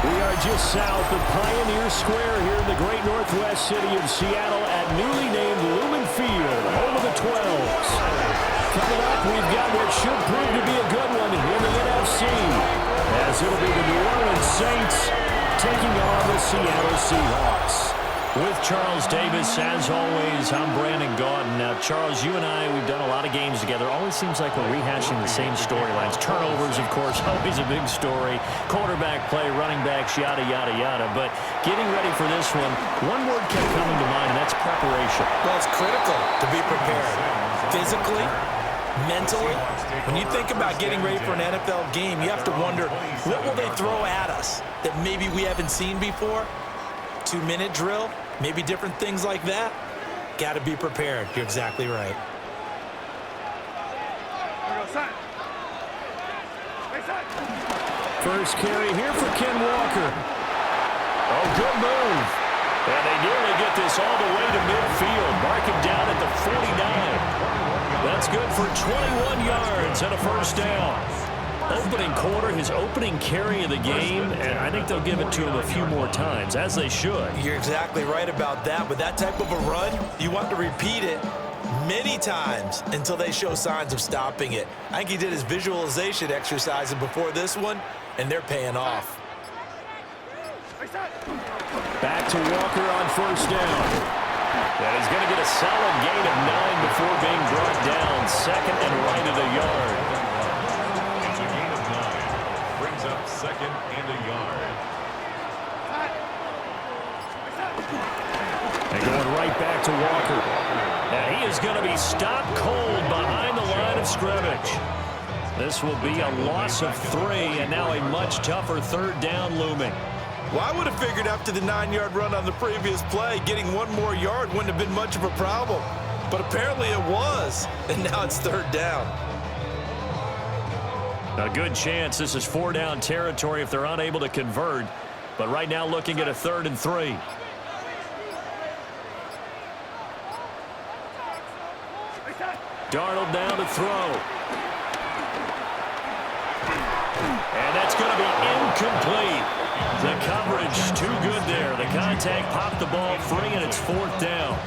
We are just south of Pioneer Square here in the great northwest city of Seattle at newly named Lumen Field, home of the 12s. Coming up, we've got what should prove to be a good one in the NFC, as it'll be the New Orleans Saints taking on the Seattle Seahawks. With Charles Davis, as always, I'm Brandon Gaudin. Now, Charles, you and I, we've done a lot of games together. Always seems like we're rehashing the same storylines. Turnovers, of course, always a big story. Quarterback play, running backs, yada, yada, yada. But getting ready for this one word kept coming to mind, and that's preparation. Well, it's critical to be prepared. Physically, mentally. When you think about getting ready for an NFL game, you have to wonder, what will they throw at us that maybe we haven't seen before? 2-minute drill, maybe different things like that. Got to be prepared. You're exactly right. First carry here for Ken Walker. Oh, good move. And they nearly get this all the way to midfield. Mark him down at the 49. That's good for 21 yards and a first down. Opening quarter, his opening carry of the game, and I think they'll give it to him a few more times, as they should. You're exactly right about that. With that type of a run, you want to repeat it many times until they show signs of stopping it. I think he did his visualization exercises before this one, and they're paying off. Back to Walker on first down. And he's going to get a solid gain of 9 before being brought down. Second and right of the yard. Second and a yard. And going right back to Walker. And he is going to be stopped cold behind the line of scrimmage. This will be a loss of 3, and now a much tougher third down looming. Well, I would have figured after the 9-yard run on the previous play, getting 1 more yard wouldn't have been much of a problem. But apparently it was, and now it's third down. A good chance this is 4-down territory if they're unable to convert. But right now looking at a 3rd and 3. Darnold down to throw. And that's going to be incomplete. The coverage too good there. The contact popped the ball free, and it's 4th down.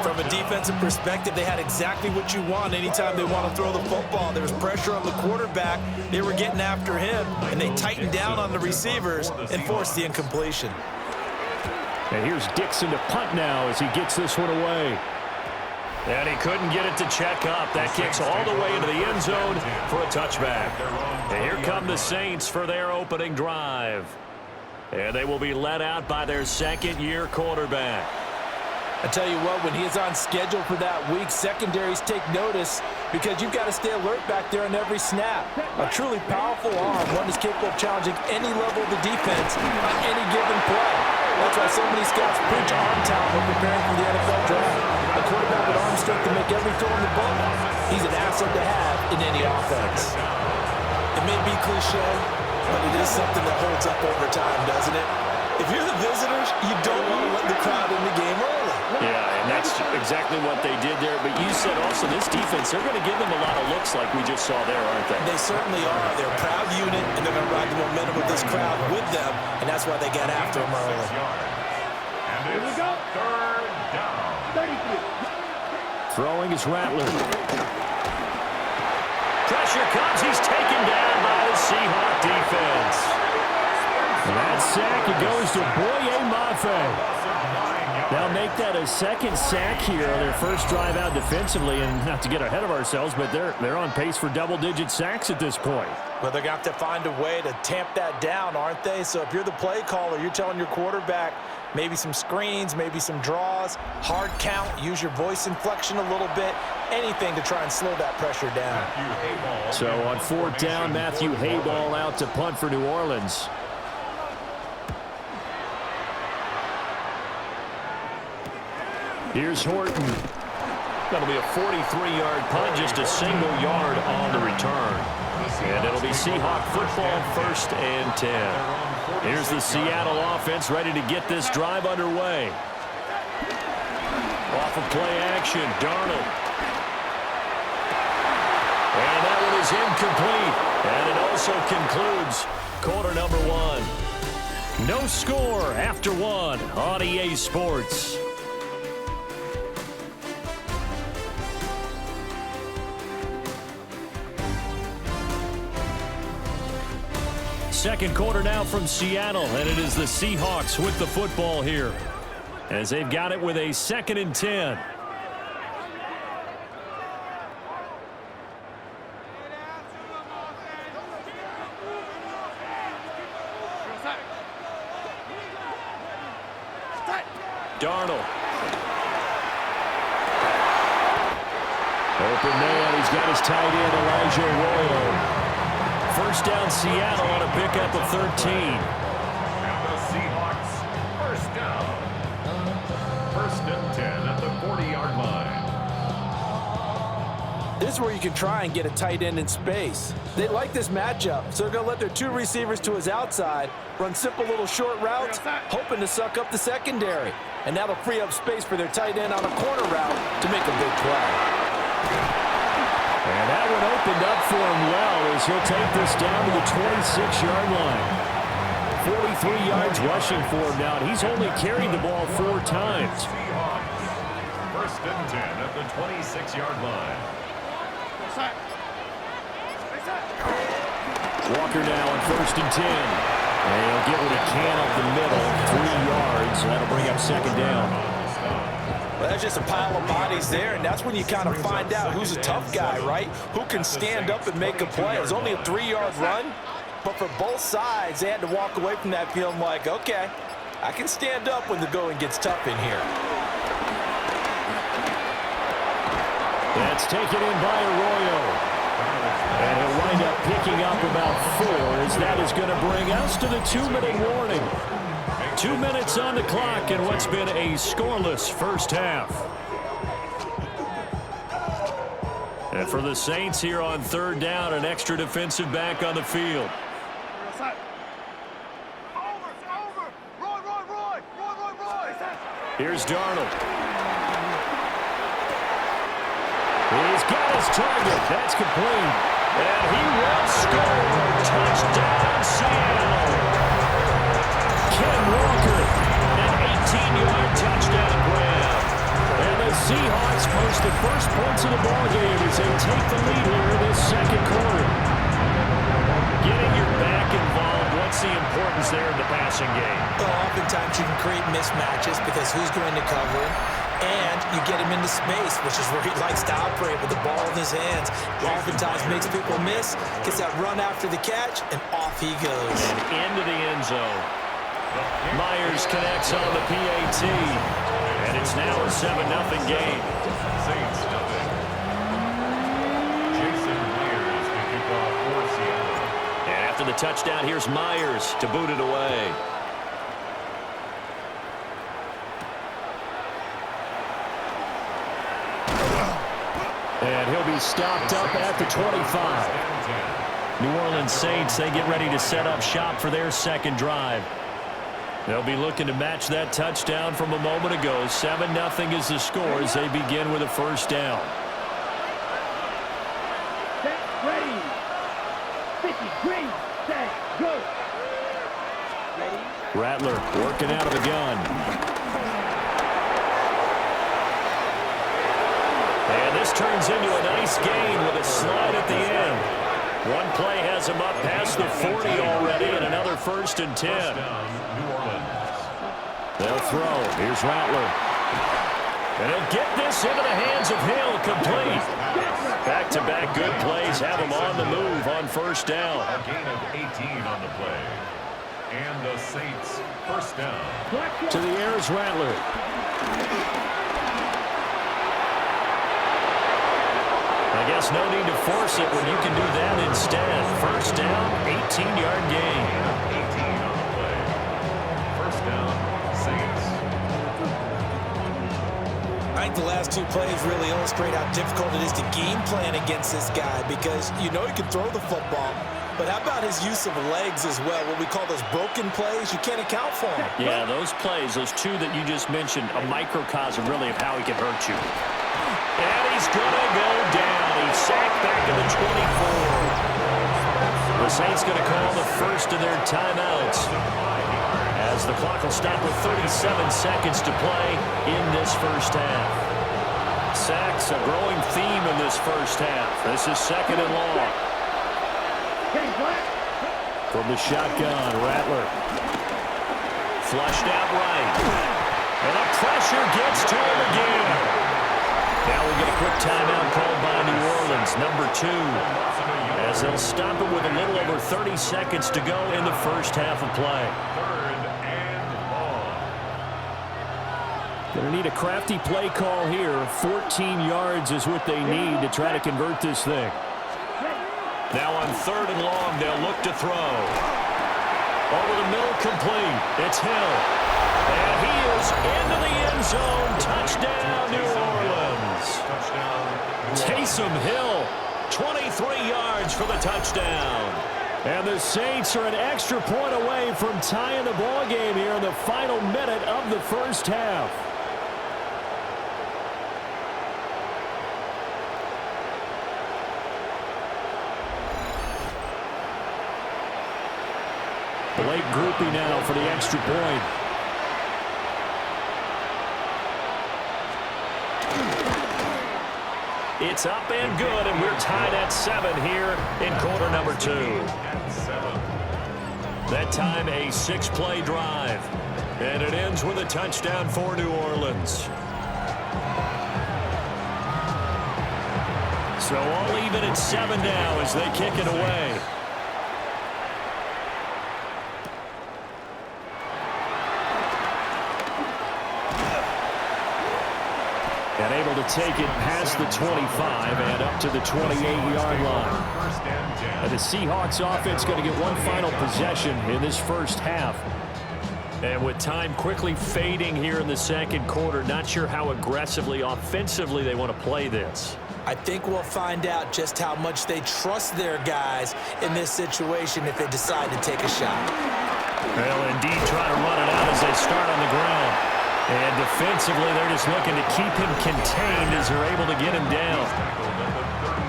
From a defensive perspective, they had exactly what you want anytime they want to throw the football. There was pressure on the quarterback. They were getting after him, and they tightened down on the receivers and forced the incompletion. And here's Dixon to punt now as he gets this one away. And he couldn't get it to check up. That kicks all the way into the end zone for a touchback. And here come the Saints for their opening drive. And they will be led out by their second-year quarterback. I tell you what, when he is on schedule for that week, secondaries take notice because you've got to stay alert back there on every snap. A truly powerful arm, one is capable of challenging any level of the defense on any given play. That's why so many scouts preach arm talent when preparing for the NFL draft. A quarterback with arm strength to make every throw in the book, he's an asset to have in any offense. It may be cliche, but it is something that holds up over time, doesn't it? If you're the visitors, you don't want to let the crowd in the game early. Yeah, and that's exactly what they did there. But you said also this defense, they're going to give them a lot of looks like we just saw there, aren't they? They certainly are. They're a proud unit, and they're going to ride the momentum of this crowd with them, and that's why they got after them early. And here we go. Third down. 33. Throwing is Rattler. Pressure comes. He's taken down by the Seahawk defense. That sack, it goes to Boye Mafe. They'll make that a second sack here on their first drive out defensively, and not to get ahead of ourselves, but they're on pace for double-digit sacks at this point. Well, they're going to have to find a way to tamp that down, aren't they? So if you're the play caller, you're telling your quarterback maybe some screens, maybe some draws, hard count, use your voice inflection a little bit, anything to try and slow that pressure down. So on 4th down, Matthew Hayball out to punt for New Orleans. Here's Horton. That'll be a 43-yard punt, just a single yard on the return. And it'll be Seahawk football, 1st and 10. Here's the Seattle offense ready to get this drive underway. Off of play action, Darnold. And that one is incomplete. And an also concludes quarter number one. No score after one on EA Sports. Second quarter now from Seattle, and it is the Seahawks with the football here as they've got it with a 2nd and 10. Darnold. Open man. He's got his tight end, Elijah Arroyo. First down, Seattle on a pickup of 13. And the Seahawks, first down. 1st and 10 at the 40-yard line. This is where you can try and get a tight end in space. They like this matchup, so they're going to let their 2 receivers to his outside run simple little short routes, hoping to suck up the secondary. And that'll free up space for their tight end on a corner route to make a big play. And that one opened up for him well as he'll take this down to the 26-yard line. 43 yards rushing for him now, and he's only carried the ball 4 times. Seahawks, 1st and 10 at the 26-yard line. Walker now on 1st and 10. And he'll get with a can up the middle, 3 yards. That'll bring up 2nd down. Well, that's just a pile of bodies there, and that's when you kind of find out who's a tough guy, right? Who can stand up and make a play. It was only a 3-yard run, but for both sides, they had to walk away from that feeling like, okay, I can stand up when the going gets tough in here. That's taken in by Arroyo. And he'll wind up picking up about 4 as that is going to bring us to the 2-minute warning. 2 minutes on the clock in what's been a scoreless first half. And for the Saints here on 3rd down, an extra defensive back on the field. Here's Darnold. He's got his target. That's complete. And he will score. Touchdown, Seattle. Ken Walker, an 18-yard touchdown grab. And the Seahawks post the first points of the ballgame as they take the lead here in this 2nd quarter. Getting your back involved, what's the importance there in the passing game? Well, oftentimes you can create mismatches because who's going to cover him? And you get him into space, which is where he likes to operate with the ball in his hands. Oftentimes makes people miss, gets that run after the catch, and off he goes. And into the end zone. Myers connects on the PAT, and it's now a 7-0 game. Saints nothing. Jason Myers to kick off for Seattle. And after the touchdown, here's Myers to boot it away. And he'll be stopped up at the 25. New Orleans Saints, they get ready to set up shop for their 2nd drive. They'll be looking to match that touchdown from a moment ago. 7-0 is the score as they begin with a 1st down. Ready. 50, green, set, go. Ready. Rattler working out of the gun. And this turns into a nice gain with a slide at the end. One play has him up past the 40 already, and another 1st and 10. They'll throw. Here's Rattler. And he'll get this into the hands of Hill, complete. Back-to-back good plays have him on the move on 1st down. A gain of 18 on the play. And the Saints, 1st down. To the air is Rattler. I guess no need to force it when you can do that instead. 1st down, 18-yard gain. 18 on the play. 1st down, Saints. I think the last 2 plays really illustrate how difficult it is to game plan against this guy because you know he can throw the football, but how about his use of legs as well? What we call those broken plays, you can't account for them. Yeah, those plays, those 2 that you just mentioned, a microcosm really of how he can hurt you. And he's going to go down. He's sacked back at the 24. The Saints going to call the first of their timeouts, as the clock will stop with 37 seconds to play in this first half. Sacks, a growing theme in this first half. This is second and long. From the shotgun, Rattler. Flushed out right. And the pressure gets to him again. Now we get a quick timeout called by New Orleans, number 2. As they'll stop it with a little over 30 seconds to go in the first half of play. Going to need a crafty play call here. 14 yards is what they need to try to convert this thing. Now on third and long, they'll look to throw. Over the middle, complete. It's Hill. And he is into the end zone. Touchdown, New Orleans. Taysom Hill, 23 yards for the touchdown. And the Saints are an extra point away from tying the ball game here in the final minute of the first half. Late groupie now for the extra point. It's up and good, and we're tied at 7 here in quarter number 2. That time a 6-play drive, and it ends with a touchdown for New Orleans. So all even at 7 now as they kick it away. And able to take it past the 25 and up to the 28-yard line. And the Seahawks offense going to get one final possession in this first half. And with time quickly fading here in the second quarter, not sure how aggressively, offensively they want to play this. I think we'll find out just how much they trust their guys in this situation if they decide to take a shot. Well, indeed, try to run it out as they start on the ground. And defensively, they're just looking to keep him contained as they're able to get him down.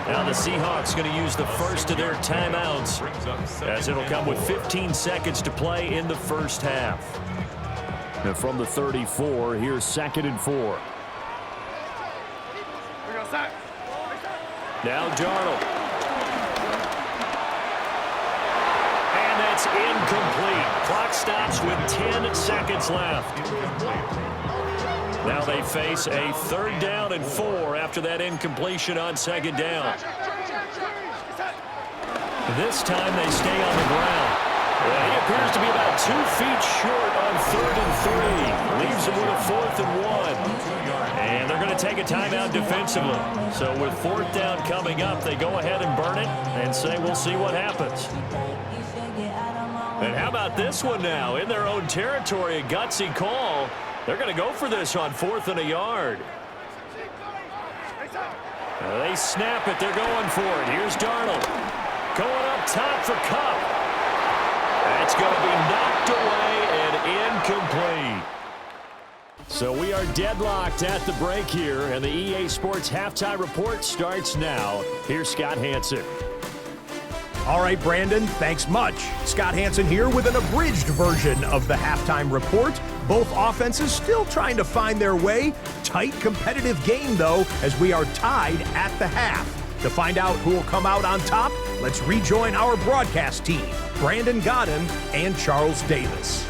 Now the Seahawks going to use the first of their timeouts, as it'll come with 15 seconds to play in the first half. And from the 34, here's 2nd and 4. Now Darnold. And that's incomplete. Clock stops with 10 seconds left. Now they face a 3rd down and 4 after that incompletion on 2nd down. This time they stay on the ground. Well, he appears to be about 2 feet short on 3rd and 3. Leaves him with a 4th and 1. And they're going to take a timeout defensively. So with 4th down coming up, they go ahead and burn it and say we'll see what happens. And how about this one now? In their own territory, a gutsy call. They're going to go for this on 4th and a yard. They snap it. They're going for it. Here's Darnold. Going up top for Kupp. That's going to be knocked away and incomplete. So we are deadlocked at the break here, and the EA Sports Halftime Report starts now. Here's Scott Hanson. All right, Brandon, thanks much. Scott Hanson here with an abridged version of the halftime report. Both offenses still trying to find their way. Tight, competitive game, though, as we are tied at the half. To find out who will come out on top, let's rejoin our broadcast team, Brandon Godden and Charles Davis.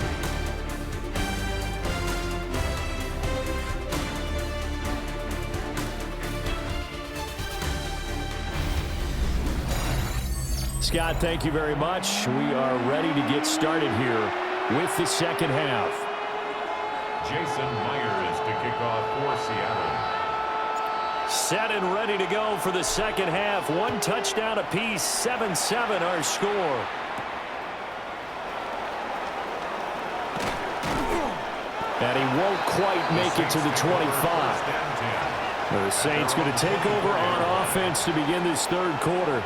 Scott, thank you very much. We are ready to get started here with the second half. Jason Myers to kick off for Seattle. Set and ready to go for the second half. 1 touchdown apiece, 7-7 our score. And he won't quite make it to the 25. The Saints going to take over on offense to begin this third quarter.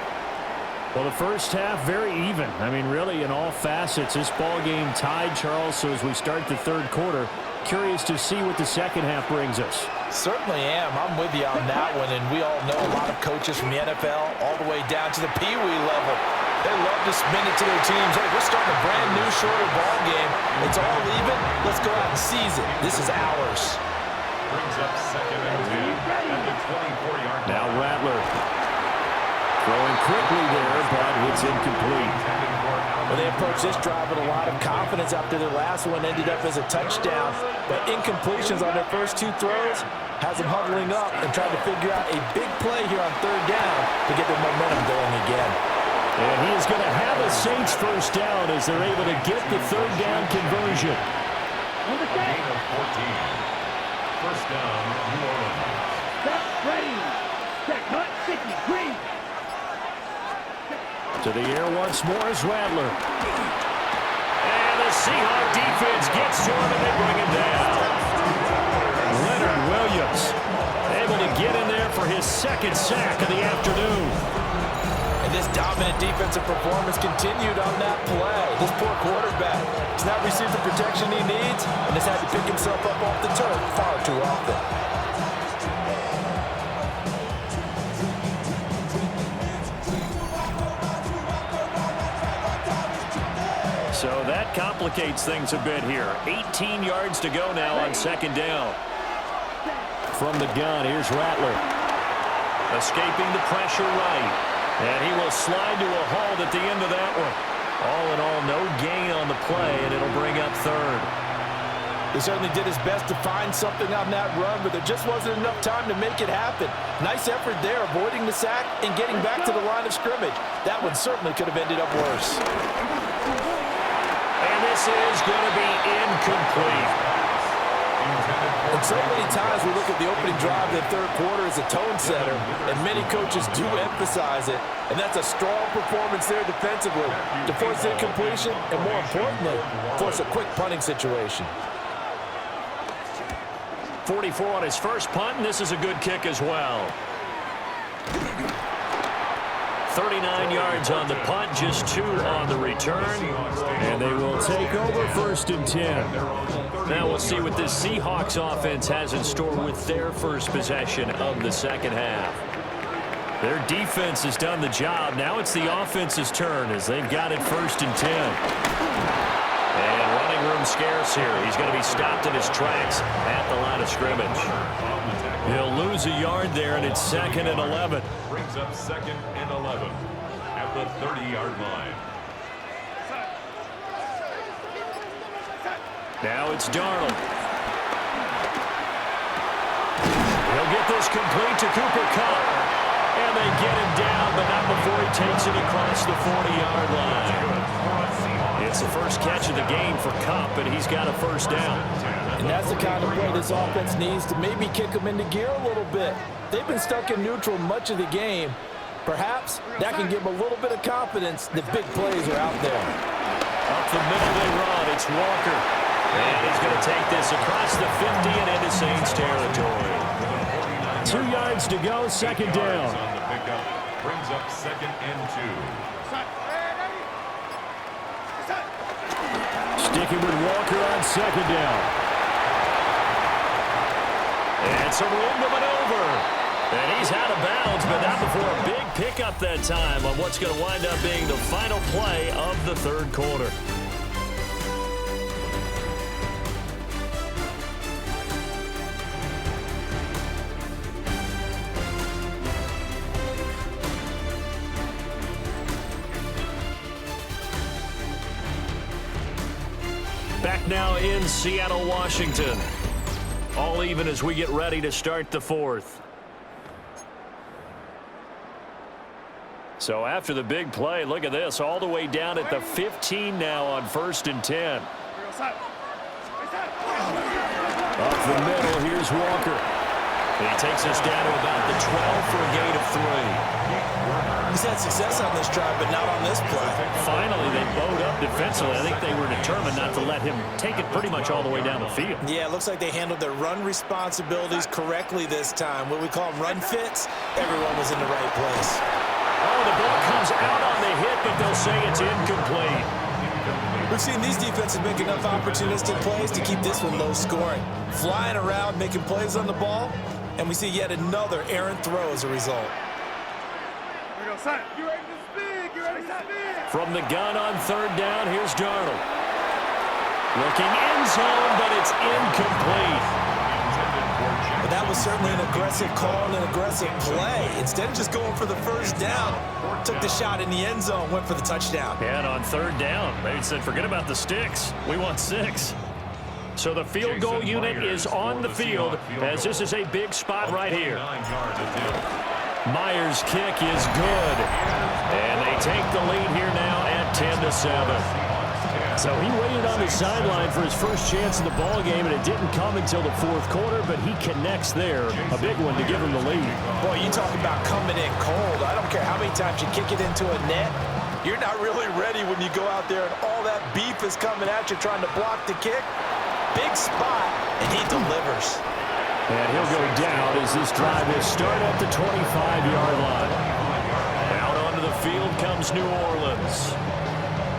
Well, the first half, very even. I mean, really, in all facets, this ball game tied, Charles. So as we start the third quarter, curious to see what the second half brings us. Certainly am. I'm with you on that one. And we all know a lot of coaches from the NFL all the way down to the Pee Wee level They love to spin it to their teams. Hey, we're starting a brand new, shorter ball game. It's all even. Let's go out and seize it. This is ours. Brings up second and 10 at the 24-yard line. Now Rattler throwing quickly there, but it's incomplete. Well, they approached this drive with a lot of confidence after their last one ended up as a touchdown. But incompletions on their first two throws has them huddling up and trying to figure out a big play here on third down to get their momentum going again. And he is going to have a Saints first down as they're able to get the third down conversion. On the gain of 14. First down, New Orleans. Set, ready. Set, cut, 50, green. To the air once more is Rattler. And the Seahawks defense gets to him and they bring him down. Leonard Williams able to get in there for his second sack of the afternoon. And this dominant defensive performance continued on that play. This poor quarterback has not received the protection he needs and has had to pick himself up off the turf far too often. So that complicates things a bit here. 18 yards to go now on second down. From the gun, here's Rattler. Escaping the pressure right. And he will slide to a halt at the end of that one. All in all, no gain on the play, and it'll bring up third. He certainly did his best to find something on that run, but there just wasn't enough time to make it happen. Nice effort there, avoiding the sack and getting back to the line of scrimmage. That one certainly could have ended up worse. And this is going to be incomplete. And so many times we look at the opening drive of the third quarter as a tone setter, and many coaches do emphasize it, and that's a strong performance there defensively to force incompletion and, more importantly, force a quick punting situation. 44 on his first punt, and this is a good kick as well. 39 yards on the punt, just 2 on the return. And they will take over first and 10. Now we'll see what this Seahawks offense has in store with their first possession of the second half. Their defense has done the job. Now it's the offense's turn as they've got it first and 10. And running room scarce here. He's going to be stopped in his tracks at the line of scrimmage. He'll lose a yard there, and it's second and 11. Brings up second and 11 at the 30-yard line. Now it's Darnold. He'll get this complete to Cooper Kupp. And they get him down, but not before he takes it across the 40-yard line. It's the first catch of the game for Kupp, and he's got a first down. And that's the kind of play this offense needs to maybe kick them into gear a little bit. They've been stuck in neutral much of the game. Perhaps that can give them a little bit of confidence that big plays are out there. Up the middle they run. It's Walker. And he's going to take this across the 50 and into Saints territory. 2 yards to go, second down. On the pickup, brings up second and 2. Sticking with Walker on second down. And some room to maneuver. And he's out of bounds, but not before a big pickup that time on what's going to wind up being the final play of the third quarter. Back now in Seattle, Washington. All even as we get ready to start the fourth. So after the big play, look at this, all the way down at the 15 now on first and 10. Up the middle, here's Walker. And he takes us down to about the 12 for a gain of 3. He's had success on this drive, but not on this play. Finally, they bowed up defensively. I think they were determined not to let him take it pretty much all the way down the field. Yeah, it looks like they handled their run responsibilities correctly this time. What we call them run fits, everyone was in the right place. Oh, the ball comes out on the hit, but they'll say it's incomplete. We've seen these defenses make enough opportunistic plays to keep this one low scoring. Flying around, making plays on the ball, and we see yet another errant throw as a result. You ready to speed? You ready From the gun on third down, here's Darnold. Looking end zone, but it's incomplete. But that was certainly an aggressive call and an aggressive play. Instead of just going for the first down, took the shot in the end zone, went for the touchdown. And on third down, they said, forget about the sticks. We want 6. So the field goal unit is on the field as this is a big spot right here. Myers' kick is good. And they take the lead here now at 10-7. So he waited on the sideline for his first chance in the ball game, and it didn't come until the fourth quarter, but he connects there. A big one to give him the lead. Boy, you talk about coming in cold. I don't care how many times you kick it into a net. You're not really ready when you go out there and all that beef is coming at you trying to block the kick. Big spot, and he delivers. And he'll go down as this drive will start at the 25-yard line. Out onto the field comes New Orleans.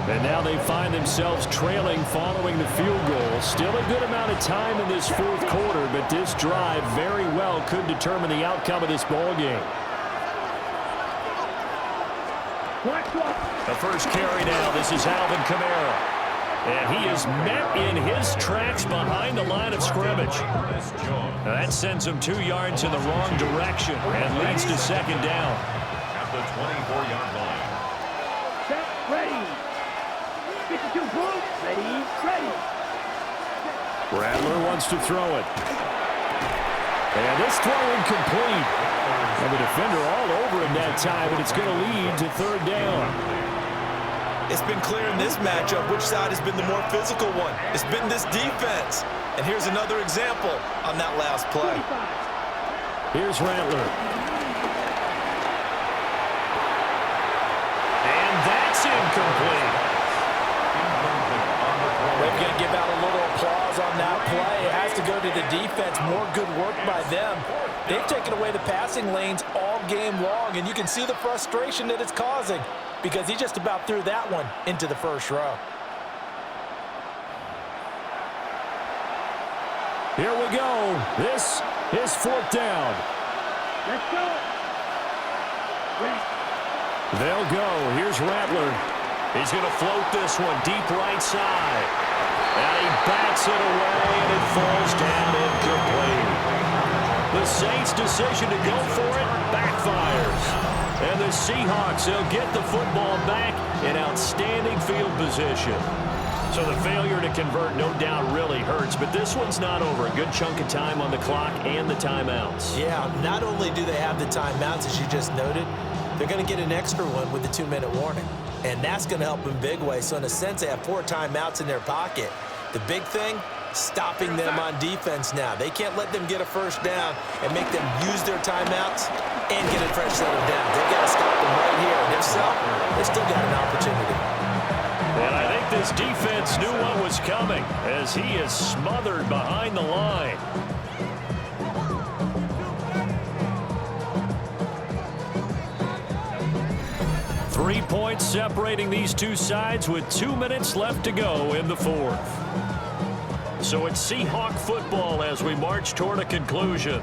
And now they find themselves trailing following the field goal. Still a good amount of time in this fourth quarter, but this drive very well could determine the outcome of this ball game. The first carry now. This is Alvin Kamara. And he is met in his tracks behind the line of scrimmage. Now that sends him 2 yards in the wrong direction and leads to second down. At the 24-yard line. Set, ready. 52 ball, ready, ready. Rattler wants to throw it. And this throw incomplete. And the defender all over him that time, and it's going to lead to third down. It's been clear in this matchup which side has been the more physical one. It's been this defense. And here's another example on that last play. Here's Rattler. And that's incomplete. We're going to give out a little applause on that play. It has to go to the defense. More good work by them. They've taken away the passing lanes all game long, and you can see the frustration that it's causing because he just about threw that one into the first row. Here we go. This is fourth down. Let's go. They'll go. Here's Rattler. He's going to float this one deep right side. And he bats it away, and it falls down incomplete. The Saints' decision to go for it backfires. And the Seahawks, they'll get the football back in outstanding field position. So the failure to convert no doubt really hurts, but this one's not over. A good chunk of time on the clock and the timeouts. Yeah, not only do they have the timeouts, as you just noted, they're going to get an extra one with the 2-minute warning. And that's going to help in big way. So in a sense, they have 4 timeouts in their pocket. The big thing, stopping them on defense now. They can't let them get a first down and make them use their timeouts and get a fresh set of downs. They've got to stop them right here. And if so, they still got an opportunity. And I think this defense knew what was coming as he is smothered behind the line. Three points separating these two sides with 2 minutes left to go in the fourth. So it's Seahawk football as we march toward a conclusion.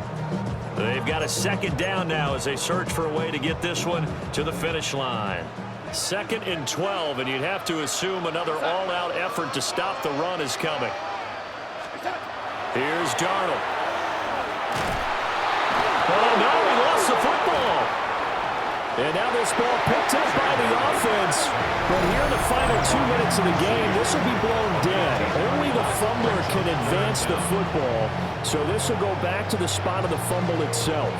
They've got a second down now as they search for a way to get this one to the finish line. 2nd and 12, and you'd have to assume another all-out effort to stop the run is coming. Here's Darnold. Oh, no, he lost the football. And now this ball picked up by the offense. But here in the final 2 minutes of the game, this will be blown dead. Only the fumbler can advance the football. So this will go back to the spot of the fumble itself.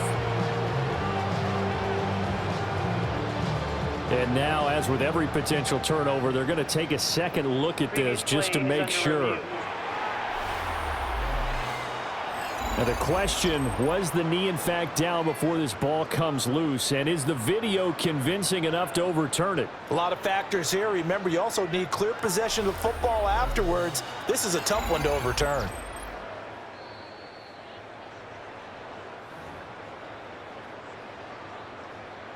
And now, as with every potential turnover, they're going to take a second look at this just to make sure. Now the question, was the knee in fact down before this ball comes loose? And is the video convincing enough to overturn it? A lot of factors here. Remember, you also need clear possession of the football afterwards. This is a tough one to overturn.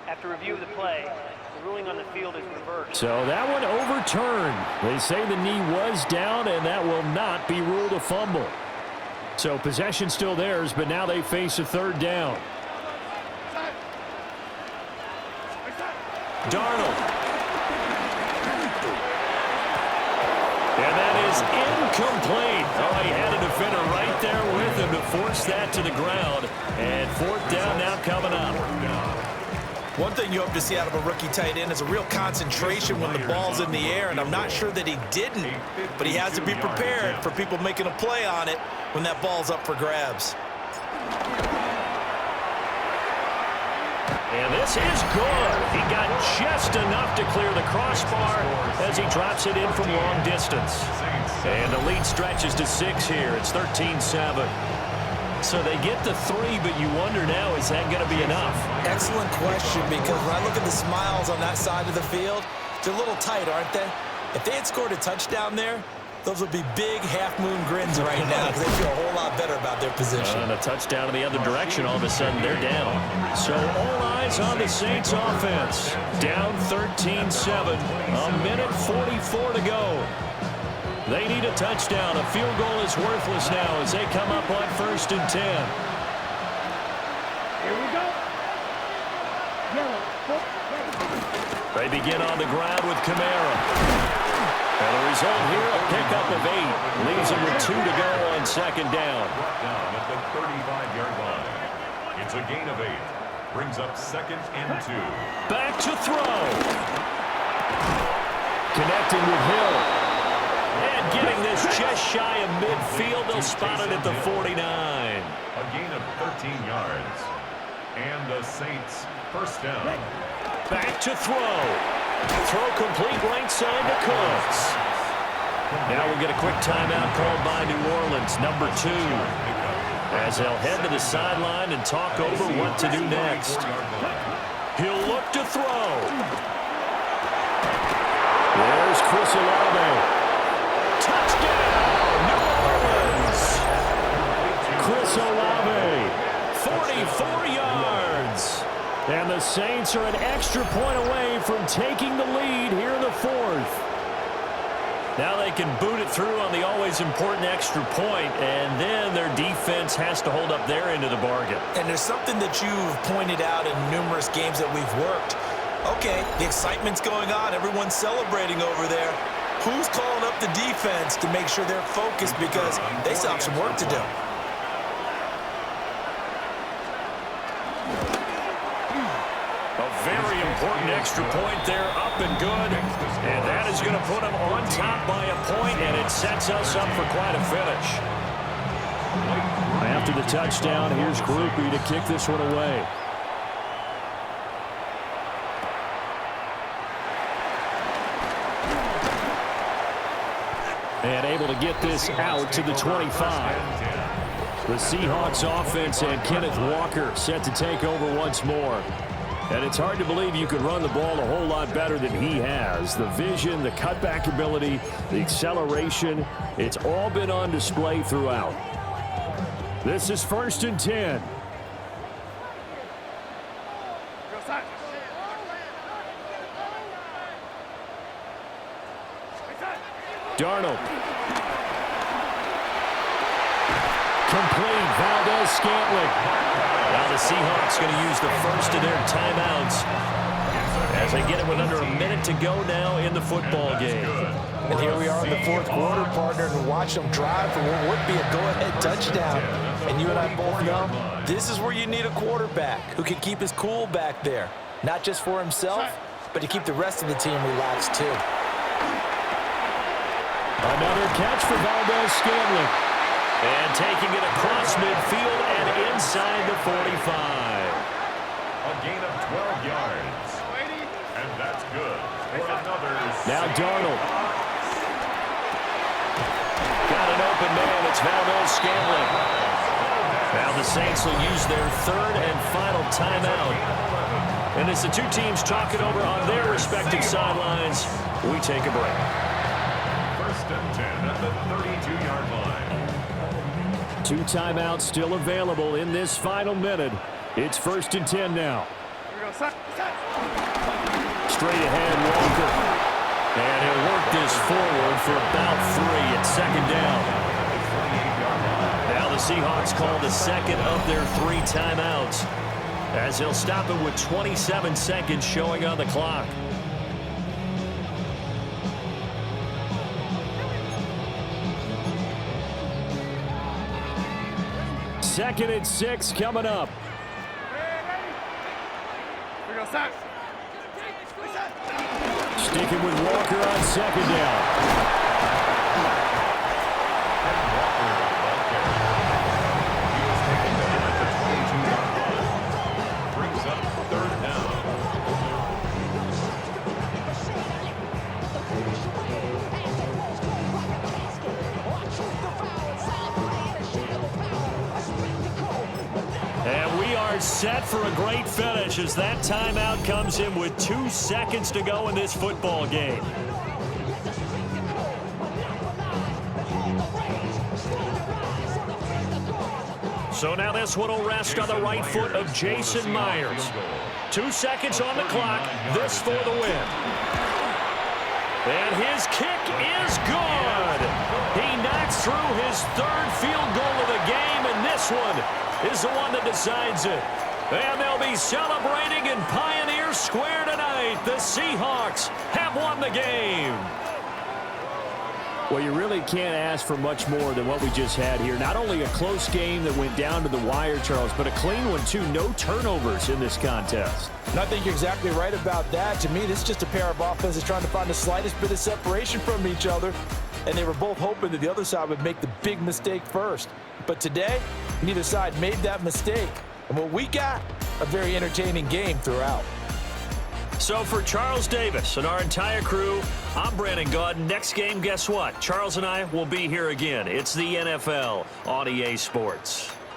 After review of the play, the ruling on the field is reversed. So that one overturned. They say the knee was down, and that will not be ruled a fumble. So possession still theirs, but now they face a third down. Darnold. is incomplete. Oh, he had a defender right there with him to force that to the ground. And fourth down now coming up. One thing you hope to see out of a rookie tight end is a real concentration when the ball's in the air, and I'm not sure that he didn't, but he has to be prepared for people making a play on it when that ball's up for grabs. And this is good. He got just enough to clear the crossbar as he drops it in from long distance. And the lead stretches to 6 here. It's 13-7. So they get the 3, but you wonder now, is that going to be enough? Excellent question, because when I look at the smiles on that side of the field, they're a little tight, aren't they? If they had scored a touchdown there, those would be big half-moon grins right now because they feel a whole lot better about their position. And a touchdown in the other direction, all of a sudden they're down. So all eyes on the Saints offense. Down 13-7, a minute 44 to go. They need a touchdown. A field goal is worthless now as they come up on 1st and 10. Here we go. Yellow. They begin on the ground with Kamara. And the result here, a pickup of 8. Leaves them with 2 to go on 2nd down. Down at the 35-yard line. It's a gain of 8. Brings up 2nd and 2. Back to throw. Connecting with Hill. And getting this just shy of midfield. They'll spot it at the 49. A gain of 13 yards. And the Saints first down. Back to throw. Throw complete right side to Cooks. Now we'll get a quick timeout called by New Orleans, number 2. As they'll head to the sideline and talk over what to do next. He'll look to throw. There's Chris Olave. Touchdown, New Orleans. Chris Olave, 44 yards. And the Saints are an extra point away from taking the lead here in the 4th. Now they can boot it through on the always important extra point, and then their defense has to hold up their end of the bargain. And there's something that you've pointed out in numerous games that we've worked. Okay, the excitement's going on. Everyone's celebrating over there. Who's calling up the defense to make sure they're focused because they still have some work to do? A very important extra point there, up and good. And that is going to put them on top by a point, and it sets us up for quite a finish. After the touchdown, here's Groupie to kick this one away. And able to get this out to the 25. The Seahawks offense and Kenneth Walker set to take over once more. And it's hard to believe you could run the ball a whole lot better than he has. The vision, the cutback ability, the acceleration, it's all been on display throughout. This is 1st and 10. Darnold. Complete. Valdez-Scantling. Now the Seahawks going to use the first of their timeouts as they get it with under a minute to go now in the football game. And here we are in the 4th quarter, partner, and watch them drive for what would be a go-ahead touchdown. And you and I both know this is where you need a quarterback who can keep his cool back there, not just for himself, but to keep the rest of the team relaxed too. Another catch for Valdez-Scantling. And taking it across midfield and inside the 45. A gain of 12 yards. And that's good for another. Now Darnold. Got an open man. It's Valdez-Scantling. Now the Saints will use their 3rd and final timeout. And as the two teams talk it over on their respective sidelines, we take a break. 1st and 10 at the 32-yard line. 2 timeouts still available in this final minute. It's 1st and 10 now. Straight ahead, Walker. And he'll work this forward for about 3 at 2nd down. Now the Seahawks call the 2nd of their 3 timeouts as they'll stop it with 27 seconds showing on the clock. 2nd and 6 coming up. Sticking with Walker on 2nd down. And we are set for a great finish as that timeout comes in with 2 seconds to go in this football game. So now this one will rest on the right foot of Jason Myers. 2 seconds on the clock. This for the win. And his kick is good. He knocks through his 3rd field goal of the game, and this one is the one that decides it. And they'll be celebrating in Pioneer Square tonight. The Seahawks have won the game. Well, you really can't ask for much more than what we just had here. Not only a close game that went down to the wire, Charles, but a clean one, too. No turnovers in this contest. And I think you're exactly right about that. To me, this is just a pair of offenses trying to find the slightest bit of separation from each other. And they were both hoping that the other side would make the big mistake first. But today, neither side made that mistake. And what we got, a very entertaining game throughout. So for Charles Davis and our entire crew, I'm Brandon Gaudin. Next game, guess what? Charles and I will be here again. It's the NFL on EA Sports.